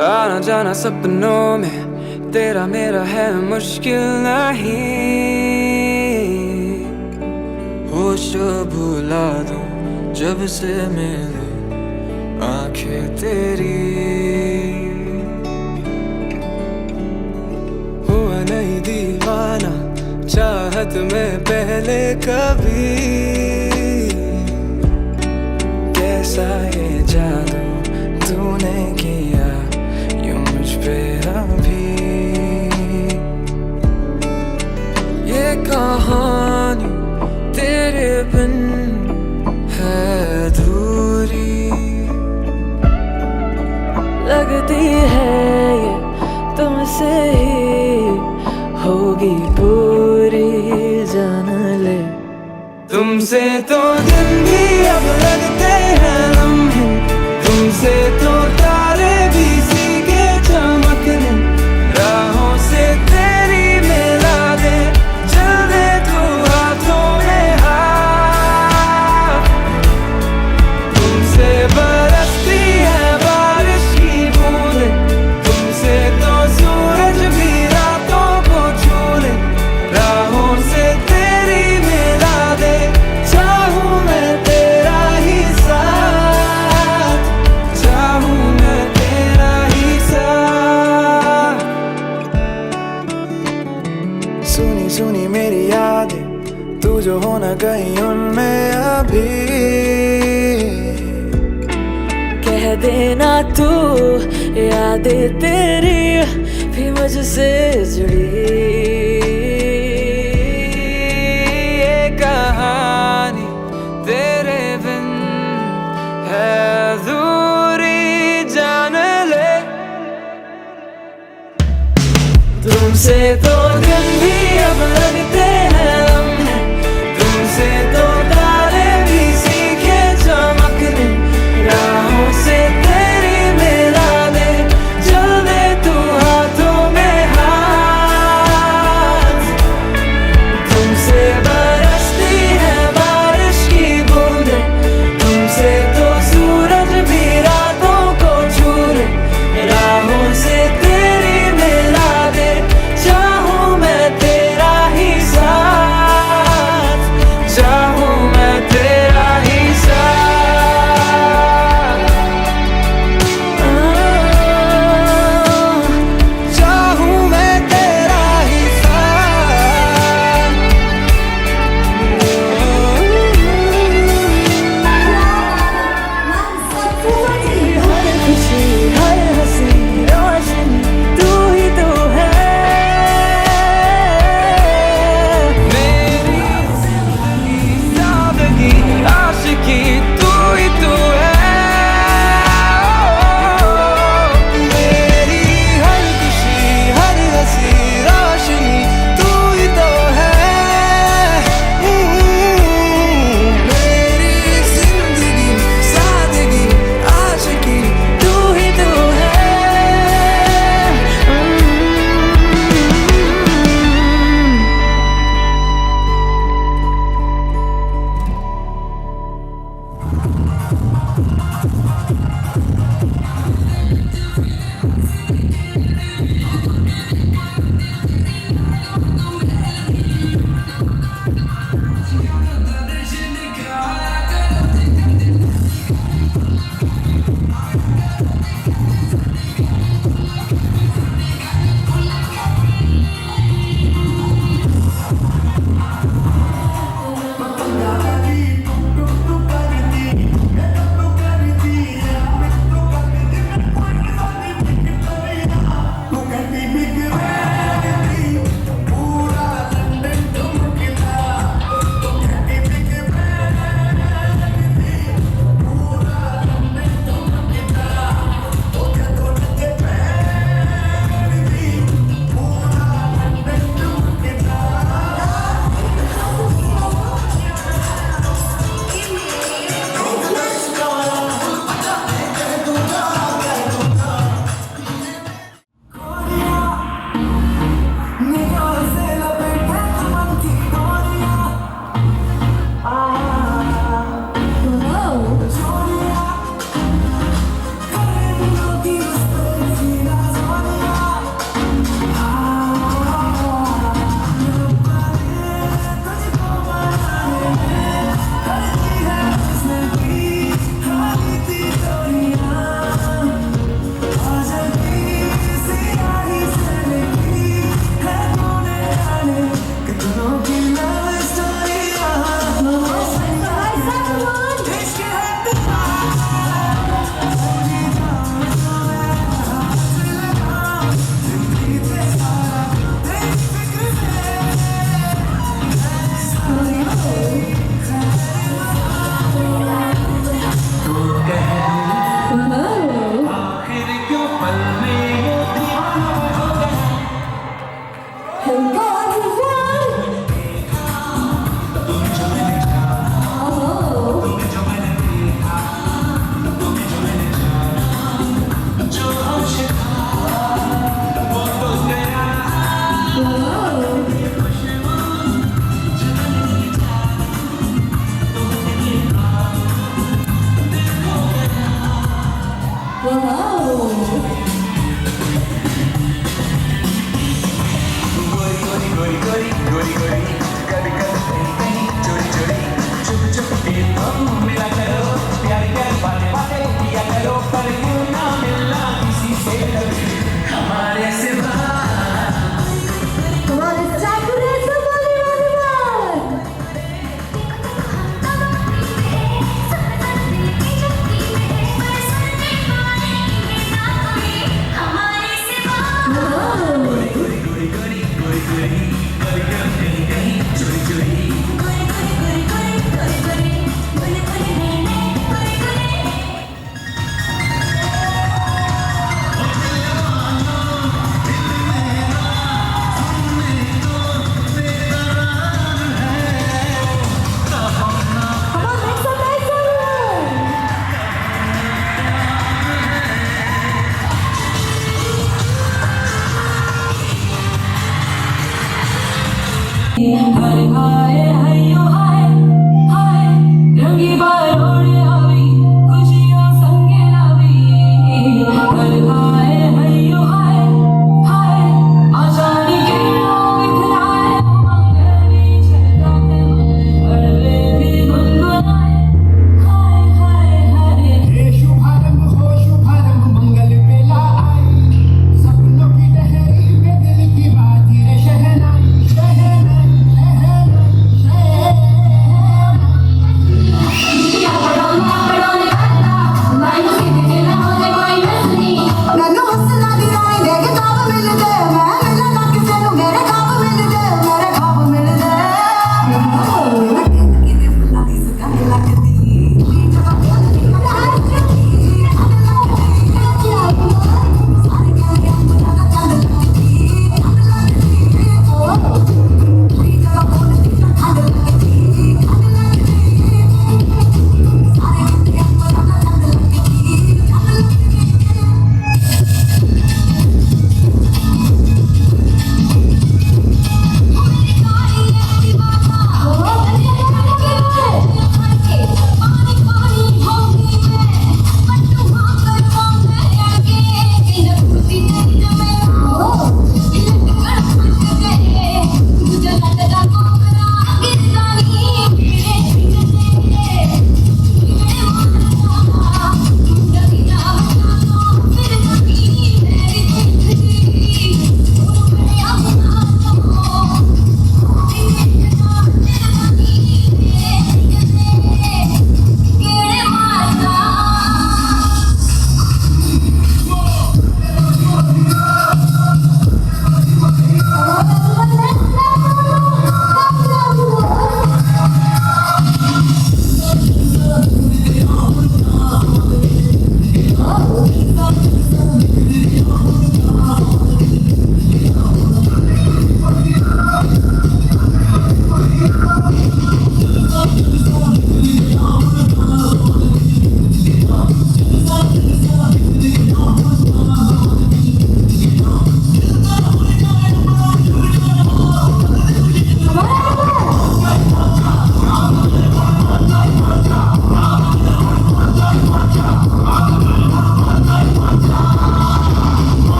आना जाना सपनों में तेरा मेरा है मुश्किल नहीं, होश भुला दूं जब से मिले आंखें तेरी। हुआ नहीं दीवाना चाहत में पहले कभी, कैसा ये जादू तूने किया यूं मुझ पे अभी। ये कहानी तेरे बिन है अधूरी, लगती है ये तुमसे ही होगी पूरी, जान ले। तुमसे तो दिन भी अब लगते हैं लम्हे, तुमसे तो तारे भी सीखे चमकने, राहों से तेरी मिला दे चल दे तू हाथों में हाथ। तुमसे बरसती है बारिश की बूंदें, तुमसे तो सूरज भी रातों को छू ले, राहों से तेरी मिला दे चाहूं मैं तेरा ही साथ, चाहूं मैं तेरा ही साथ। सुनी सुनी मेरी यादें तू जो हो न कहीं उनमें अभी, कह देना तू यादें तेरी भी मुझसे जुड़ी। ये कहानी तेरे बिन है अधूरी, जान ले। तुमसे तो दिन भी अब लगते हैं लम्हे, तुमसे तो तारे भी सीखे चमकने, राहों से तेरी मिला दे चल दे तू हाथों में हाथ। तुमसे बरसती है बारिश की बूंदें, तुमसे तो सूरज भी रातों को छू ले, राहों से तेरी मिला दे चाहूं मैं तेरा ही साथ।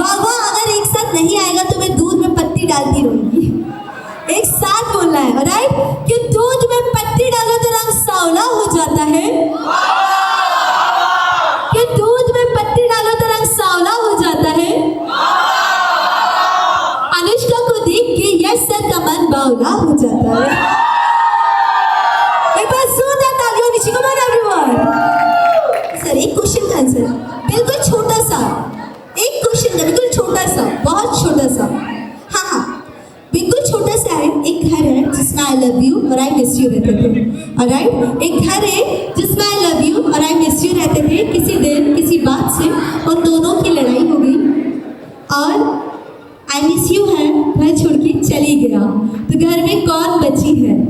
वाह वाह, अगर एक साथ नहीं आएगा तो मैं दूध में पत्ती डालती रहूंगी। एक साथ बोलना है, राइट? कि दूध में पत्ती डालो तो रंग सांवला हो जाता है। कि दूध में पत्ती डालो तो रंग सांवला हो जाता है। अनुष्का को देख के यश सर का मन बावला हो जाता है। एक बार जोरदार तालियों नीचे, कम ऑन एवरीवन। सर एक क्वेश्चन का आंसर, बिल्कुल छोटा सा, एक क्वेश्चन का बिल्कुल छोटा सा, बहुत छोटा सा। हाँ हाँ, बिल्कुल छोटा सा है। एक घर है जिसमें आई लव यू और आई मिस यू रहते थे, ऑलराइट? एक घर है जिसमें आई लव यू और आई मिस यू रहते थे। किसी दिन किसी बात से उन दोनों की लड़ाई हो गई और आई मिस यू है घर छोड़ के चली गया, तो घर में कौन बची है?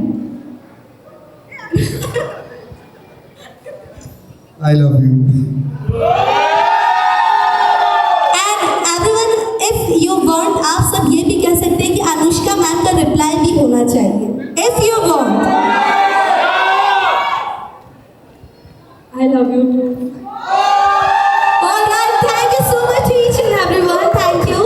I love you. And everyone, if you want, आप सब ये भी कह सकते हैं कि अनुष्का मैम का रिप्लाई भी होना चाहिए। If you want, I love you too. Alright, thank you so much each and everyone, thank you.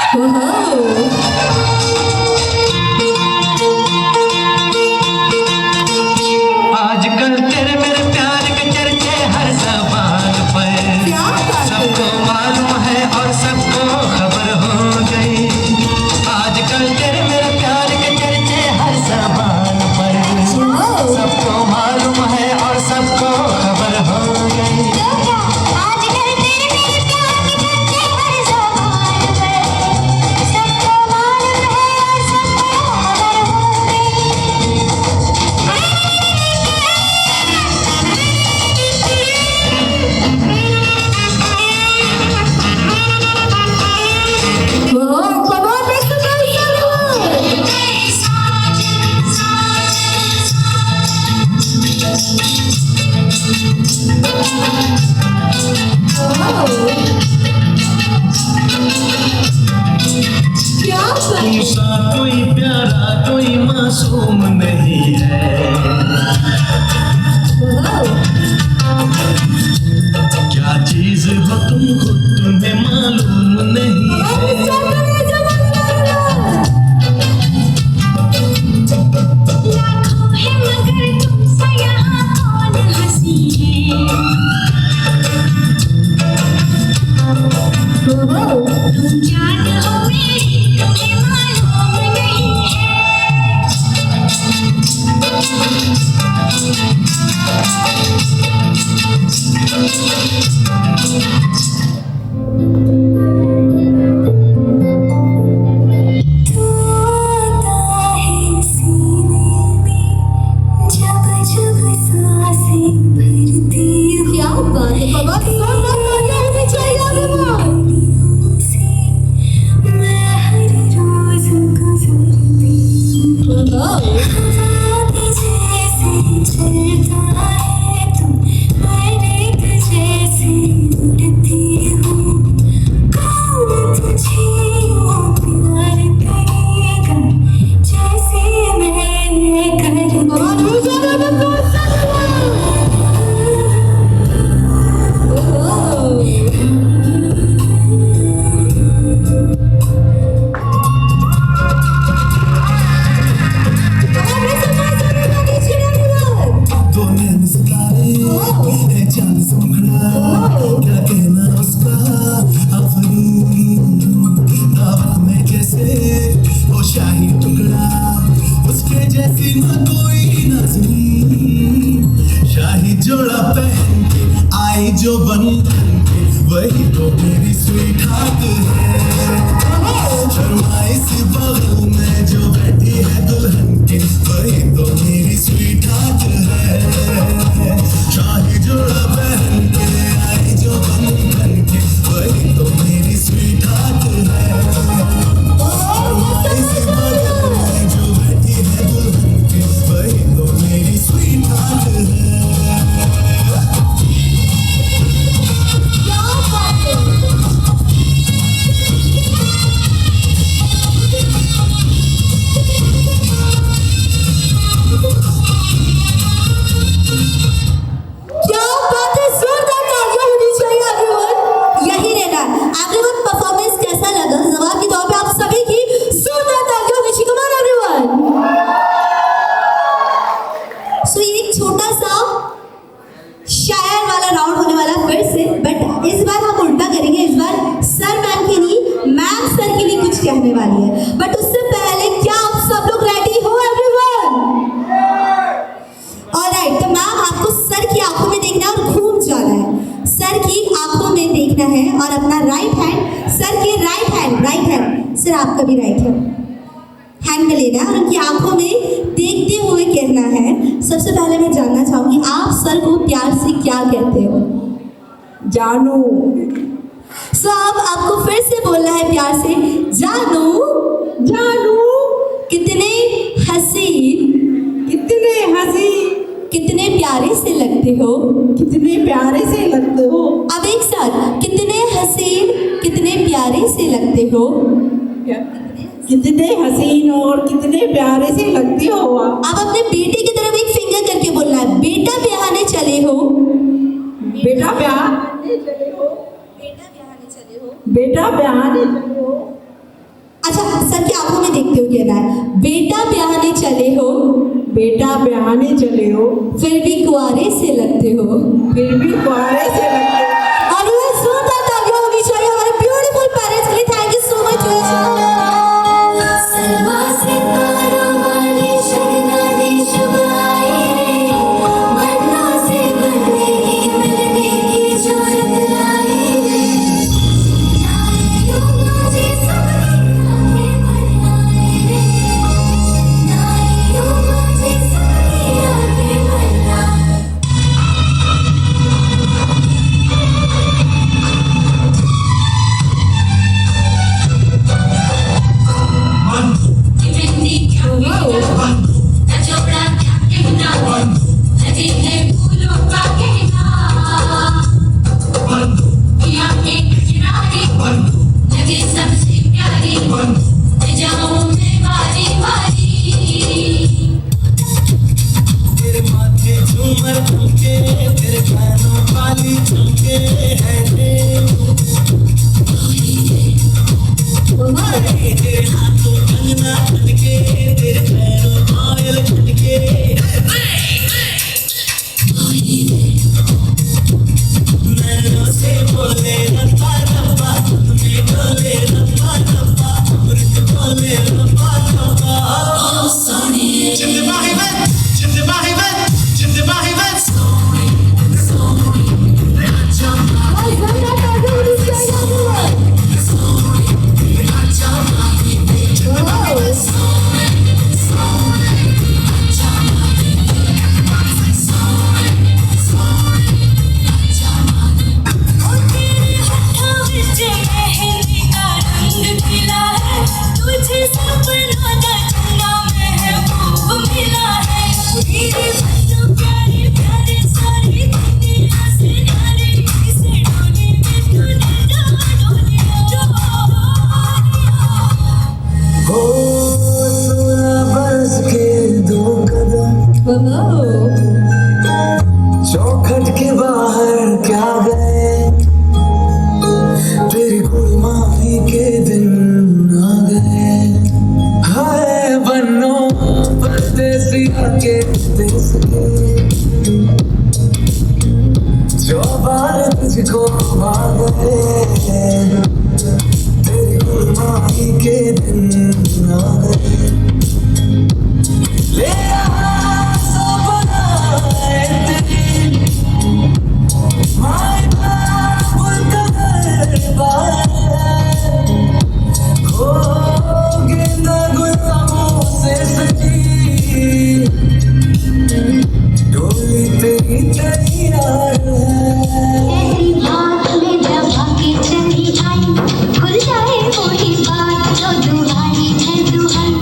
आजकल तेरे मेरे प्यार के चर्चे हर ज़बान पर, क्या बात है। सबको मालूम है और सबको खबर हो गई। आजकल तेरे मेरे प्यार के चर्चे हर ज़बान पर, सबको मालूम है और सबको खबर हो गई। आजकल तेरे मेरे प्यार के चर्चे हर ज़बान पर, सबको मालूम है और सबको खबर हो गई। क्या बात है। दूसरा कोई प्यारा कोई मासूम नहीं है, क्या चीज हो तुम खुद तुम्हें मालूम नहीं है। लाखों है मगर तुमसे यहाँ कौन हंसी है। तुम जान हो मेरी तुम्हें मालूम नहीं है। तू आता है सीने में जब जब सांसें भरती हूँ। क्या बात है बाबा, होनी चाहिए अभिमान। से मैं हर रोज गुजरती हूँ। हवा के जैसे चलता है तू, मैं रेत जैसे उड़ती हूँ। कौन तुझे यूं प्यार करेगा जैसे मैं करती दो नैन सितारे है चांद से मुखड़ा, क्या कहना उसका अफरीन। दावत में जैसे वो शाही टुकड़ा, उसके जैसी न कोई नाज़नीन। शाही जोड़ा पहन के आई जो बन के, वही तो मेरी स्वीट हार्ट है। शर्माई सी बगल में जो बैठी है दुल्हन के, वही तो मेरी स्वीट हार्ट है। शाही जोड़ा पहन के आई जो बन के, वही तो मेरी स्वीट हार्ट है। शर्माई सी बगल में जो बैठी है दुल्हन के, वही तो मेरी स्वीट हार्ट है। क्या बात है, जोरदार तालियां होनी चाहिए एवरीवन। यही रहना। एवरीवन परफॉर्मेंस कैसा लगा? जवाब के तौर पे आप सभी की जोरदार तालियां होनी चाहिए। Come on everyone. सो ये एक छोटा सा शायर वाला राउंड होने वाला फिर से, बट इस बार हम उल्टा करेंगे। इस बार सर मैम के लिए, मैम सर के लिए कुछ कहने वाली है, बट उससे पहले क्या आप सब लोग रेडी हो एवरीवन? ऑलराइट, तो मैम आपको सर की आंखों में देखना है और घूम जाना है। सर की आंखों में देखना है और अपना राइट हैंड सर के राइट हैंड सर आपका भी राइट हैंड में लेना है और उनकी आंखों में देखते हुए कहना है। सबसे पहले मैं जानना चाहूंगी आप सर को प्यार से क्या कहते हो? जानू। सो अब आपको फिर से बोलना है प्यार से, जानू जानू कितने हसीन, कितने हंसी, कितने प्यारे से लगते हो। कितने प्यारे से लगते हो। अब एक साथ, कितने हसीन, कितने प्यारे से लगते हो। कितने हसीन और कितने प्यारे से लगते हो आप। अब अपने बेटे की तरफ एक फिंगर करके बोलना है, बेटा ब्याहने चले हो। बेटा ब्याह, बेटा ब्याहने चले हो। बेटा ब्याहने चले हो। कहना है, बेटा ब्याहने चले हो, बेटा ब्याहने चले हो, फिर भी कुआरे से लगते हो। फिर भी कुआरे से लगते हो। और ये जोरदार तालियां होनी चाहिए हमारे ब्यूटीफुल पेरेंट्स के लिए। Thank you so much. सर्वा सितारों वाली शहनादी शुभ आई रे, वरना से बनने ही मिलने की जरूरत आई रे। नाइयों मुझे सपने आके बनाए रे, नाइयों मुझे सपने आके बनाए। तेरे माथे झूमर झुमके, तेरे कानों वाली झुमके हैं रे। तेरे हाथों कंगना खनके, तेरे पैरों पायल खनके। नैनों से बोले रब्बा रब्बा, तुम्हें बोले रब्बा रब्बा, मृत बोले रब्बा रब्बा। Jimmy Bahibet, Jimmy Bahibet, Jimmy Bahibet. तुझे सपना का चंगा महबूब मिला है, मेरे बच्चों प्यारे प्यारे सारी दुनिया से न्यारे, इसे डोली में तूने जा डोलिया। हो 16 बरस के 2 कदम चौखट के बाहर क्या गए, तेरी गुलमाही के दिन आ गए। हाय बनो परदेसिया के देश के, जो बार तुझको आ गए, तेरी गुलमाही के दिन आ गए। ले आ सपनाए तेरी, माय बाबुल कदर बार हो, गेंदा गुलाबों से सजी डोली तेरी तैयार है। तेरी बात में जब आके चली आई, खुल जाए वही बात जो दुहाई है दुहाई।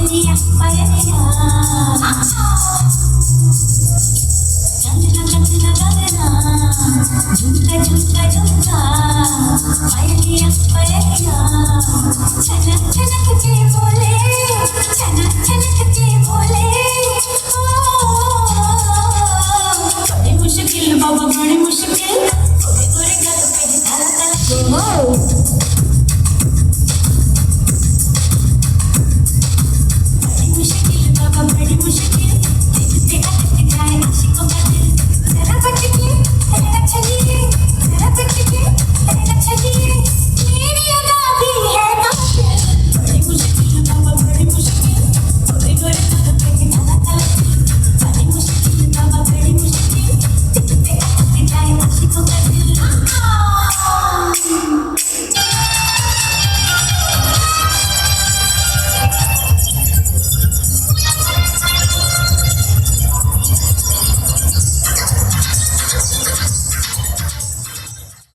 पायलिया पायलिया गंगना गंगना झुमका झुमका झुमका पायलिया पायलिया छनक